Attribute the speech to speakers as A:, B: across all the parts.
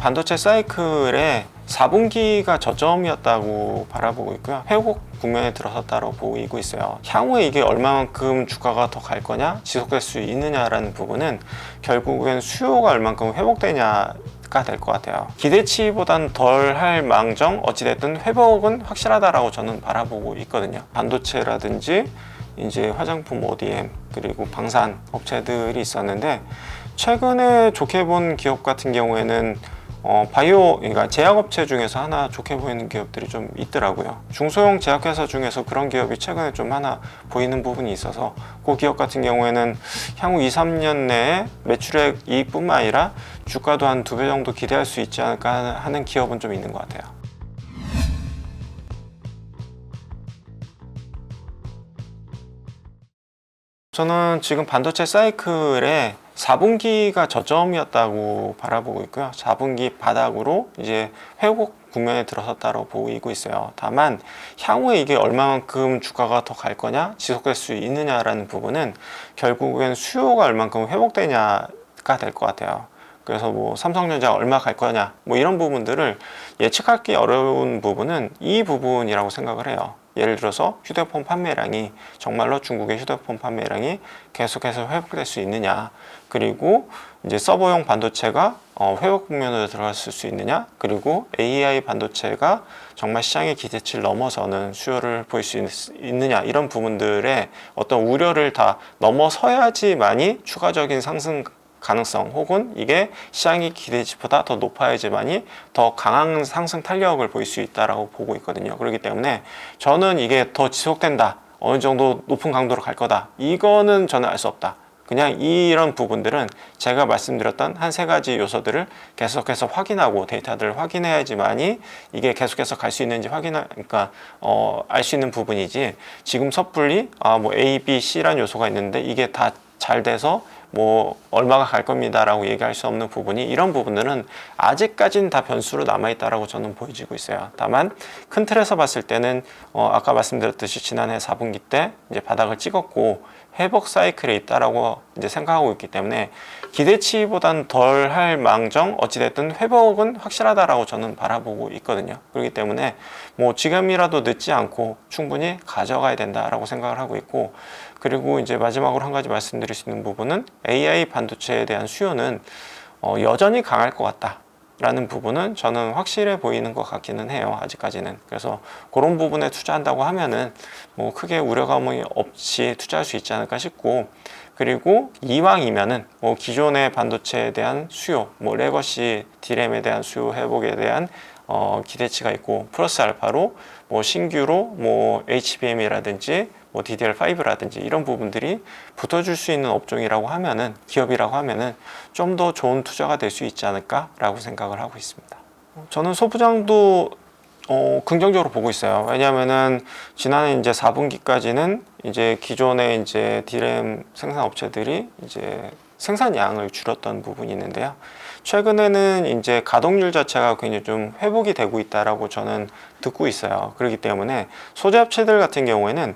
A: 반도체 사이클의 4분기가 저점이었다고 바라보고 있고요. 회복 국면에 들어섰다고 보이고 있어요. 향후에 이게 얼마만큼 주가가 더 갈 거냐, 지속될 수 있느냐라는 부분은 결국엔 수요가 얼만큼 회복되냐가 될 것 같아요. 기대치보단 덜 할 망정 어찌됐든 회복은 확실하다라고 저는 바라보고 있거든요. 반도체라든지 이제 화장품 ODM 그리고 방산 업체들이 있었는데, 최근에 좋게 본 기업 같은 경우에는 바이오, 그러니까 제약업체 중에서 하나 좋게 보이는 기업들이 좀 있더라고요. 중소형 제약회사 중에서 그런 기업이 최근에 좀 하나 보이는 부분이 있어서, 그 기업 같은 경우에는 향후 2, 3년 내에 매출액 이익뿐만 아니라 주가도 한 2배 정도 기대할 수 있지 않을까 하는 기업은 좀 있는 것 같아요. 저는 지금 반도체 사이클의 4분기가 저점이었다고 바라보고 있고요. 4분기 바닥으로 이제 회복 국면에 들어섰다고 보이고 있어요. 다만 향후에 이게 얼마만큼 주가가 더 갈 거냐, 지속될 수 있느냐라는 부분은 결국엔 수요가 얼만큼 회복되냐가 될 것 같아요. 그래서 뭐 삼성전자 얼마 갈 거냐, 뭐 이런 부분들을 예측하기 어려운 부분은 이 부분이라고 생각을 해요. 예를 들어서 휴대폰 판매량이 정말로 중국의 휴대폰 판매량이 계속해서 회복될 수 있느냐, 그리고 이제 서버용 반도체가 회복 국면으로 들어갔을 수 있느냐, 그리고 AI 반도체가 정말 시장의 기대치를 넘어서는 수요를 보일 수 있느냐, 이런 부분들의 어떤 우려를 다 넘어서야지만이 추가적인 상승 가능성, 혹은 이게 시장의 기대치보다 더 높아야지만이 더 강한 상승 탄력을 보일 수 있다라고 보고 있거든요. 그렇기 때문에 저는 이게 더 지속된다, 어느 정도 높은 강도로 갈 거다, 이거는 저는 알 수 없다. 그냥 이런 부분들은 제가 말씀드렸던 한 3가지 요소들을 계속해서 확인하고 데이터들을 확인해야지만이 이게 계속해서 갈 수 있는지 그러니까 알 수 있는 부분이지, 지금 섣불리 뭐 A, B, C라는 요소가 있는데 이게 다 잘 돼서 뭐 얼마가 갈 겁니다 라고 얘기할 수 없는 부분이, 이런 부분들은 아직까지는 다 변수로 남아있다라고 저는 보여지고 있어요. 다만 큰 틀에서 봤을 때는 아까 말씀드렸듯이 지난해 4분기 때 이제 바닥을 찍었고 회복 사이클에 있다라고 이제 생각하고 있기 때문에 기대치보단 덜 할 망정 어찌됐든 회복은 확실하다라고 저는 바라보고 있거든요. 그렇기 때문에 뭐 지금이라도 늦지 않고 충분히 가져가야 된다라고 생각을 하고 있고, 그리고 이제 마지막으로 한 가지 말씀드릴 수 있는 부분은 AI 반도체에 대한 수요는 여전히 강할 것 같다 라는 부분은 저는 확실해 보이는 것 같기는 해요, 아직까지는. 그래서 그런 부분에 투자한다고 하면은 뭐 크게 우려감이 없이 투자할 수 있지 않을까 싶고, 그리고 이왕이면은 뭐 기존의 반도체에 대한 수요, 뭐 레거시 디램에 대한 수요 회복에 대한 기대치가 있고, 플러스 알파로 뭐 신규로 뭐 HBM이라든지 뭐 DDR5라든지 이런 부분들이 붙어줄 수 있는 업종이라고 하면은, 기업이라고 하면은 좀 더 좋은 투자가 될 수 있지 않을까 라고 생각을 하고 있습니다. 저는 소부장도 긍정적으로 보고 있어요. 왜냐하면은 지난해 이제 4분기까지는 이제 기존의 이제 디램 생산 업체들이 이제 생산량을 줄였던 부분이 있는데요. 최근에는 이제 가동률 자체가 굉장히 좀 회복이 되고 있다라고 저는 듣고 있어요. 그렇기 때문에 소재 업체들 같은 경우에는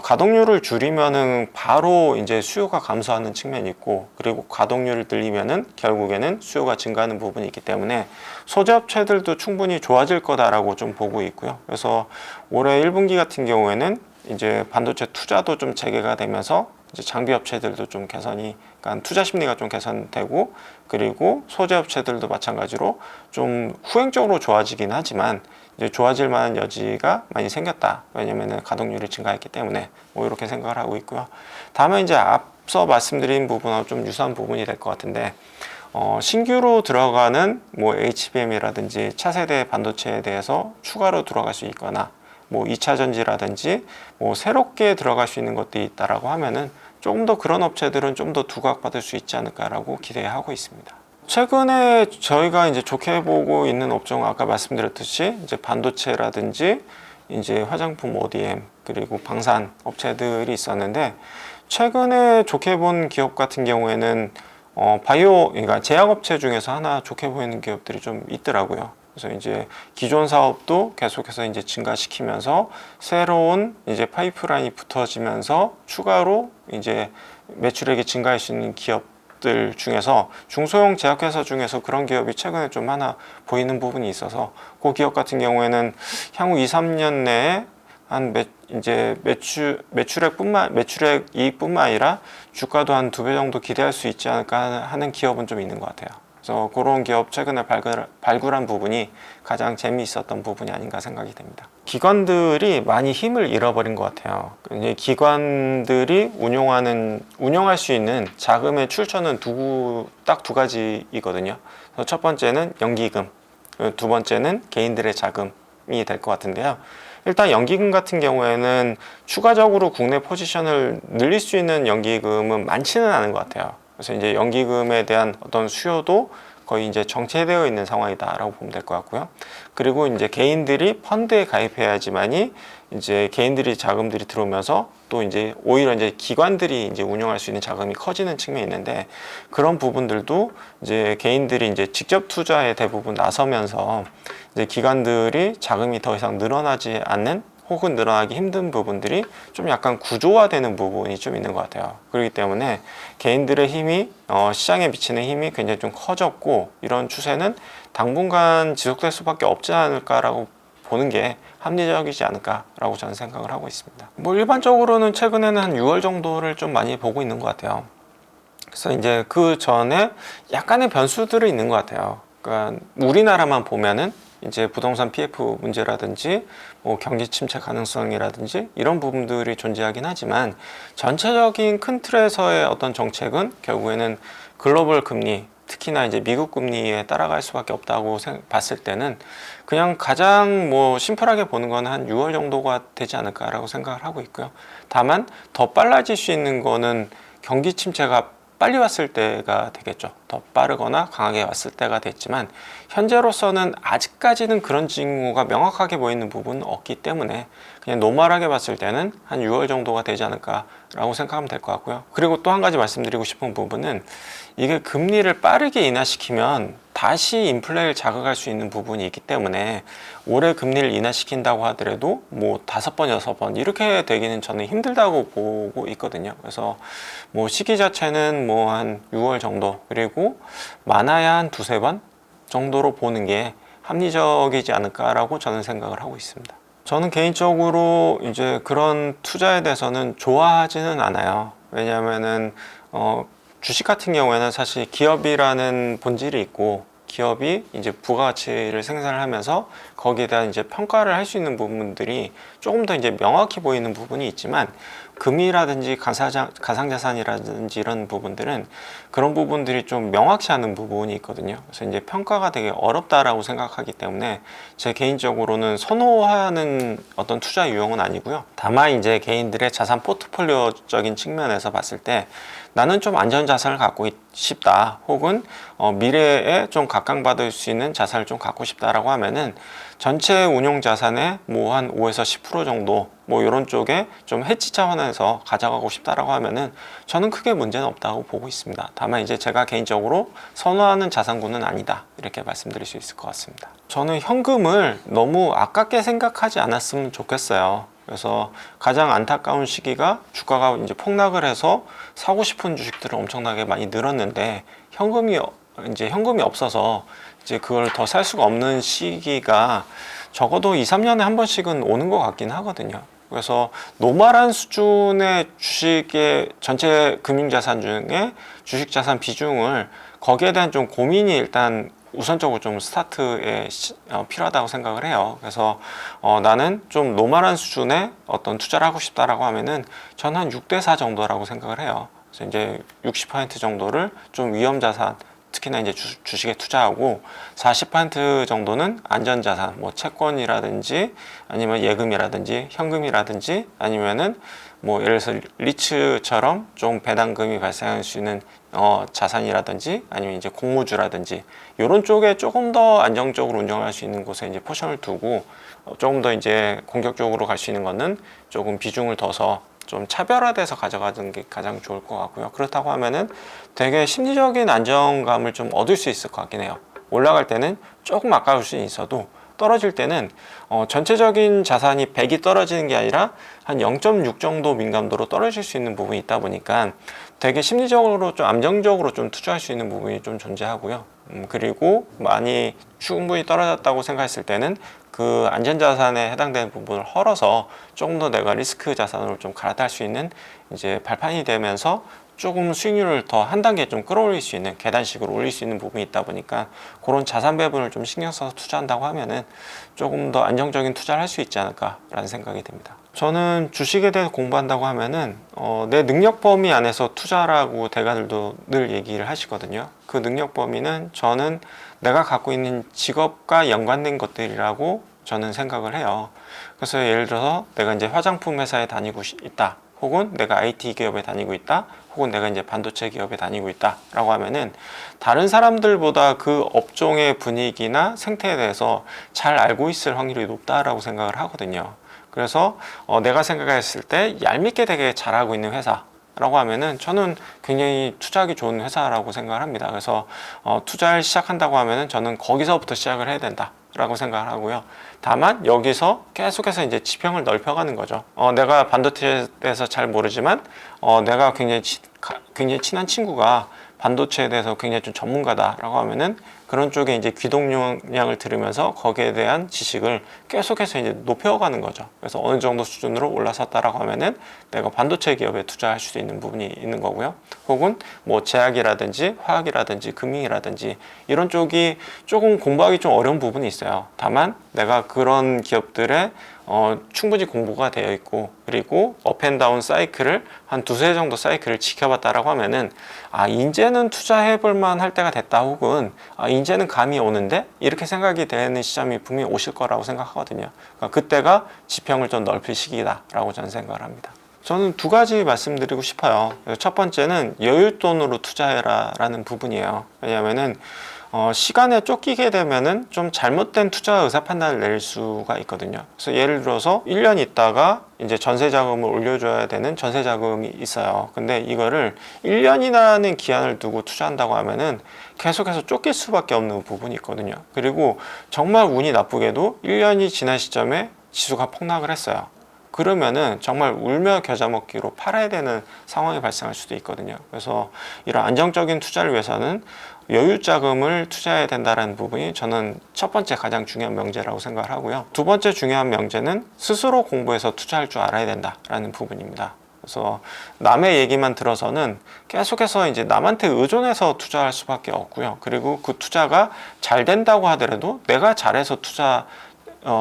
A: 가동률을 줄이면은 바로 이제 수요가 감소하는 측면이 있고, 그리고 가동률을 늘리면은 결국에는 수요가 증가하는 부분이 있기 때문에 소재 업체들도 충분히 좋아질 거다라고 좀 보고 있고요. 그래서 올해 1분기 같은 경우에는 이제 반도체 투자도 좀 재개가 되면서 이제 장비 업체들도 좀 개선이, 그러니까 투자 심리가 좀 개선되고, 그리고 소재 업체들도 마찬가지로 좀 후행적으로 좋아지긴 하지만 이제 좋아질 만한 여지가 많이 생겼다. 왜냐면은 가동률이 증가했기 때문에 뭐 이렇게 생각을 하고 있고요. 다음에 이제 앞서 말씀드린 부분하고 좀 유사한 부분이 될 것 같은데, 신규로 들어가는 뭐 HBM이라든지 차세대 반도체에 대해서 추가로 들어갈 수 있거나, 뭐 2차 전지라든지 뭐 새롭게 들어갈 수 있는 것들이 있다라고 하면은 조금 더 그런 업체들은 좀 더 두각받을 수 있지 않을까라고 기대하고 있습니다. 최근에 저희가 이제 좋게 보고 있는 업종은 아까 말씀드렸듯이 이제 반도체라든지 이제 화장품 ODM 그리고 방산 업체들이 있었는데, 최근에 좋게 본 기업 같은 경우에는 바이오, 그러니까 제약업체 중에서 하나 좋게 보이는 기업들이 좀 있더라고요. 그래서 이제 기존 사업도 계속해서 이제 증가시키면서 새로운 이제 파이프라인이 붙어지면서 추가로 이제 매출액이 증가할 수 있는 기업 기업들 중에서 중소형 제약회사 중에서 그런 기업이 최근에 좀 하나 보이는 부분이 있어서 그 기업 같은 경우에는 향후 2, 3년 내에 이제 매출액 이익뿐만 아니라 주가도 한 2배 정도 기대할 수 있지 않을까 하는 기업은 좀 있는 것 같아요. 그래서 그런 기업 최근에 발굴한 부분이 가장 재미있었던 부분이 아닌가 생각이 됩니다. 기관들이 많이 힘을 잃어버린 것 같아요. 기관들이 운영할 수 있는 자금의 출처는 딱 두 가지이거든요. 그래서 첫 번째는 연기금, 두 번째는 개인들의 자금이 될 것 같은데요. 일단 연기금 같은 경우에는 추가적으로 국내 포지션을 늘릴 수 있는 연기금은 많지는 않은 것 같아요. 그래서 이제 연기금에 대한 어떤 수요도 거의 이제 정체되어 있는 상황이다라고 보면 될 것 같고요. 그리고 이제 개인들이 펀드에 가입해야지만이 이제 개인들이 자금들이 들어오면서 또 이제 오히려 이제 기관들이 이제 운영할 수 있는 자금이 커지는 측면이 있는데, 그런 부분들도 이제 개인들이 이제 직접 투자에 대부분 나서면서 이제 기관들이 자금이 더 이상 늘어나지 않는 혹은 늘어나기 힘든 부분들이 좀 약간 구조화되는 부분이 좀 있는 것 같아요. 그렇기 때문에 개인들의 힘이 시장에 미치는 힘이 굉장히 좀 커졌고, 이런 추세는 당분간 지속될 수밖에 없지 않을까라고 보는 게 합리적이지 않을까라고 저는 생각을 하고 있습니다. 뭐 일반적으로는 최근에는 한 6월 정도를 좀 많이 보고 있는 것 같아요. 그래서 이제 그 전에 약간의 변수들이 있는 것 같아요. 그러니까 우리나라만 보면은 이제 부동산 PF 문제라든지 뭐 경기 침체 가능성이라든지 이런 부분들이 존재하긴 하지만, 전체적인 큰 틀에서의 어떤 정책은 결국에는 글로벌 금리, 특히나 이제 미국 금리에 따라갈 수밖에 없다고 봤을 때는 그냥 가장 뭐 심플하게 보는 건 한 6월 정도가 되지 않을까라고 생각을 하고 있고요. 다만 더 빨라질 수 있는 거는 경기 침체가 빨리 왔을 때가 되겠죠. 더 빠르거나 강하게 왔을 때가 됐지만, 현재로서는 아직까지는 그런 징후가 명확하게 보이는 부분은 없기 때문에 그냥 노멀하게 봤을 때는 한 6월 정도가 되지 않을까라고 생각하면 될 것 같고요. 그리고 또 한 가지 말씀드리고 싶은 부분은, 이게 금리를 빠르게 인하시키면 다시 인플레를 자극할 수 있는 부분이 있기 때문에 올해 금리를 인하시킨다고 하더라도 뭐 5번, 6번 이렇게 되기는 저는 힘들다고 보고 있거든요. 그래서 뭐 시기 자체는 뭐 한 6월 정도, 그리고 많아야 한 2-3번 정도로 보는 게 합리적이지 않을까라고 저는 생각을 하고 있습니다. 저는 개인적으로 이제 그런 투자에 대해서는 좋아하지는 않아요. 왜냐하면은 주식 같은 경우에는 사실 기업이라는 본질이 있고, 기업이 이제 부가가치를 생산을 하면서 거기에 대한 이제 평가를 할 수 있는 부분들이 조금 더 이제 명확히 보이는 부분이 있지만, 금이라든지 가상자산이라든지 이런 부분들은 그런 부분들이 좀 명확치 않은 부분이 있거든요. 그래서 이제 평가가 되게 어렵다라고 생각하기 때문에 제 개인적으로는 선호하는 어떤 투자 유형은 아니고요. 다만 이제 개인들의 자산 포트폴리오적인 측면에서 봤을 때 나는 좀 안전자산을 갖고 싶다, 혹은 미래에 좀 각광받을 수 있는 자산을 좀 갖고 싶다라고 하면은 전체 운용 자산의 뭐 한 5에서 10% 정도 뭐 이런 쪽에 좀 해치 차원에서 가져가고 싶다라고 하면은 저는 크게 문제는 없다고 보고 있습니다. 다만 이제 제가 개인적으로 선호하는 자산군은 아니다, 이렇게 말씀드릴 수 있을 것 같습니다. 저는 현금을 너무 아깝게 생각하지 않았으면 좋겠어요. 그래서 가장 안타까운 시기가 주가가 이제 폭락을 해서 사고 싶은 주식들을 엄청나게 많이 늘었는데 현금이 없어서 이제 그걸 더 살 수가 없는 시기가 적어도 2-3년에 한 번씩은 오는 것 같긴 하거든요. 그래서 노멀한 수준의 주식의 전체 금융자산 중에 주식자산 비중을, 거기에 대한 좀 고민이 일단 우선적으로 좀 스타트에 필요하다고 생각을 해요. 그래서 나는 좀 노멀한 수준의 어떤 투자를 하고 싶다라고 하면은 저는 한 6대4 정도라고 생각을 해요. 그래서 이제 60% 정도를 좀 위험자산, 특히나 이제 주식에 투자하고 40% 정도는 안전자산, 뭐 채권이라든지 아니면 예금이라든지 현금이라든지 아니면은 뭐 예를 들어서 리츠처럼 좀 배당금이 발생할 수 있는 자산이라든지 아니면 이제 공모주라든지 이런 쪽에 조금 더 안정적으로 운영할 수 있는 곳에 이제 포션을 두고, 조금 더 이제 공격적으로 갈 수 있는 거는 조금 비중을 둬서 좀 차별화돼서 가져가는 게 가장 좋을 것 같고요. 그렇다고 하면은 되게 심리적인 안정감을 좀 얻을 수 있을 것 같긴 해요. 올라갈 때는 조금 아까울 수 있어도 떨어질 때는 전체적인 자산이 100이 떨어지는 게 아니라 한 0.6 정도 민감도로 떨어질 수 있는 부분이 있다 보니까 되게 심리적으로 좀 안정적으로 좀 투자할 수 있는 부분이 좀 존재하고요. 그리고 많이 충분히 떨어졌다고 생각했을 때는 그 안전자산에 해당되는 부분을 헐어서 조금 더 내가 리스크 자산으로 좀 갈아탈 수 있는 이제 발판이 되면서 조금 수익률을 더 한 단계 좀 끌어올릴 수 있는, 계단식으로 올릴 수 있는 부분이 있다 보니까 그런 자산 배분을 좀 신경 써서 투자한다고 하면은 조금 더 안정적인 투자를 할 수 있지 않을까라는 생각이 듭니다. 저는 주식에 대해서 공부한다고 하면은 내 능력 범위 안에서 투자라고 대가들도 늘 얘기를 하시거든요. 그 능력 범위는 저는 내가 갖고 있는 직업과 연관된 것들이라고 저는 생각을 해요. 그래서 예를 들어서 내가 이제 화장품 회사에 다니고 있다, 혹은 내가 IT 기업에 다니고 있다, 혹은 내가 이제 반도체 기업에 다니고 있다 라고 하면은 다른 사람들보다 그 업종의 분위기나 생태에 대해서 잘 알고 있을 확률이 높다라고 생각을 하거든요. 그래서 내가 생각했을 때 얄밉게 되게 잘하고 있는 회사라고 하면은 저는 굉장히 투자하기 좋은 회사라고 생각을 합니다. 그래서 투자를 시작한다고 하면은 저는 거기서부터 시작을 해야 된다 라고 생각을 하고요. 다만 여기서 계속해서 이제 지평을 넓혀가는 거죠. 내가 반도체에 대해서 잘 모르지만 내가 굉장히 친한 친구가 반도체에 대해서 굉장히 좀 전문가다라고 하면은 그런 쪽에 이제 귀동량을 들으면서 거기에 대한 지식을 계속해서 이제 높여가는 거죠. 그래서 어느 정도 수준으로 올라섰다라고 하면은 내가 반도체 기업에 투자할 수 있는 부분이 있는 거고요. 혹은 뭐 제약이라든지 화학이라든지 금융이라든지 이런 쪽이 조금 공부하기 좀 어려운 부분이 있어요. 다만 내가 그런 기업들의 충분히 공부가 되어 있고, 그리고 업앤다운 사이클을 한 두세 정도 사이클을 지켜봤다라고 하면은 이제는 투자해 볼만 할 때가 됐다, 혹은 이제는 감이 오는데, 이렇게 생각이 되는 시점이 분명히 오실 거라고 생각하거든요. 그러니까 그때가 지평을 좀 넓힐 시기다라고 저는 생각을 합니다. 저는 두 가지 말씀드리고 싶어요. 첫 번째는 여윳돈으로 투자해라 라는 부분이에요. 왜냐하면은 시간에 쫓기게 되면은 좀 잘못된 투자 의사 판단을 내릴 수가 있거든요. 그래서 예를 들어서 1년 있다가 이제 전세 자금을 올려줘야 되는 전세 자금이 있어요. 근데 이거를 1년이라는 기한을 두고 투자한다고 하면은 계속해서 쫓길 수밖에 없는 부분이 있거든요. 그리고 정말 운이 나쁘게도 1년이 지난 시점에 지수가 폭락을 했어요. 그러면은 정말 울며 겨자 먹기로 팔아야 되는 상황이 발생할 수도 있거든요. 그래서 이런 안정적인 투자를 위해서는 여유 자금을 투자해야 된다는 부분이 저는 첫 번째 가장 중요한 명제라고 생각을 하고요. 두 번째 중요한 명제는 스스로 공부해서 투자할 줄 알아야 된다라는 부분입니다. 그래서 남의 얘기만 들어서는 계속해서 이제 남한테 의존해서 투자할 수밖에 없고요. 그리고 그 투자가 잘 된다고 하더라도 내가 잘해서 투자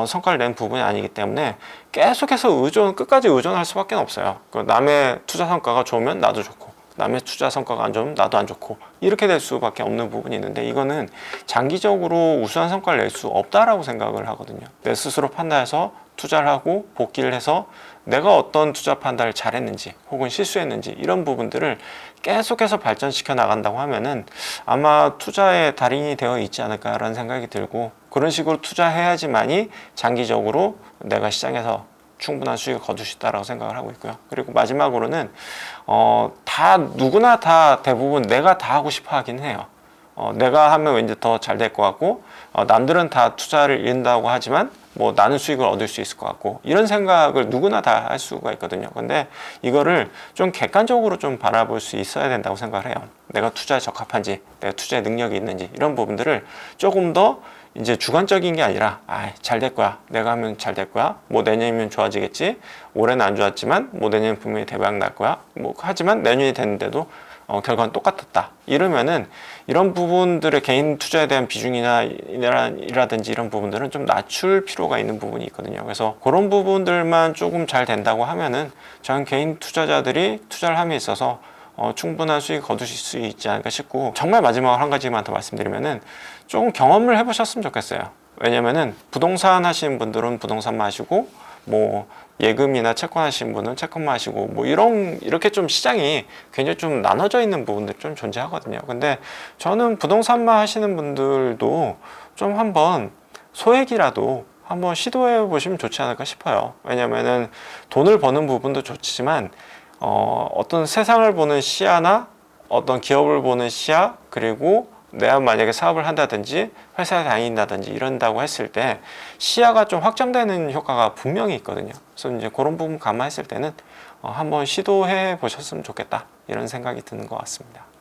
A: 성과를 낸 부분이 아니기 때문에 계속해서 끝까지 의존할 수밖에 없어요. 남의 투자 성과가 좋으면 나도 좋고, 남의 투자 성과가 안 좋으면 나도 안 좋고, 이렇게 될 수밖에 없는 부분이 있는데, 이거는 장기적으로 우수한 성과를 낼 수 없다라고 생각을 하거든요. 내 스스로 판단해서 투자를 하고 복귀를 해서 내가 어떤 투자 판단을 잘했는지 혹은 실수했는지, 이런 부분들을 계속해서 발전시켜 나간다고 하면은 아마 투자의 달인이 되어 있지 않을까라는 생각이 들고, 그런 식으로 투자해야지만이 장기적으로 내가 시장에서 충분한 수익을 거둘 수 있다고 생각을 하고 있고요. 그리고 마지막으로는 누구나 다 대부분 내가 다 하고 싶어 하긴 해요. 내가 하면 왠지 더 잘 될 것 같고, 남들은 다 투자를 잃는다고 하지만 뭐 나는 수익을 얻을 수 있을 것 같고, 이런 생각을 누구나 다 할 수가 있거든요. 근데 이거를 좀 객관적으로 좀 바라볼 수 있어야 된다고 생각을 해요. 내가 투자에 적합한지, 내가 투자에 능력이 있는지, 이런 부분들을 조금 더 이제 주관적인 게 아니라 잘 될 거야, 내가 하면 잘 될 거야, 뭐 내년이면 좋아지겠지, 올해는 안 좋았지만 뭐 내년 분명히 대박 날 거야, 뭐 하지만 내년이 됐는데도 결과는 똑같았다, 이러면은 이런 부분들의 개인 투자에 대한 비중이라든지 이런 부분들은 좀 낮출 필요가 있는 부분이 있거든요. 그래서 그런 부분들만 조금 잘 된다고 하면은 저는 개인 투자자들이 투자를 함에 있어서 충분한 수익을 거두실 수 있지 않을까 싶고, 정말 마지막으로 한 가지만 더 말씀드리면은 조금 경험을 해보셨으면 좋겠어요. 왜냐면은 부동산 하시는 분들은 부동산만 하시고, 뭐 예금이나 채권 하시는 분은 채권만 하시고, 뭐 이렇게 좀 시장이 굉장히 좀 나눠져 있는 부분들이 좀 존재하거든요. 근데 저는 부동산만 하시는 분들도 좀 한번 소액이라도 한번 시도해 보시면 좋지 않을까 싶어요. 왜냐면은 돈을 버는 부분도 좋지만 어떤 세상을 보는 시야나 어떤 기업을 보는 시야, 그리고 내가 만약에 사업을 한다든지 회사에 다닌다든지 이런다고 했을 때 시야가 좀 확장되는 효과가 분명히 있거든요. 그래서 이제 그런 부분 감안했을 때는 한번 시도해 보셨으면 좋겠다 이런 생각이 드는 것 같습니다.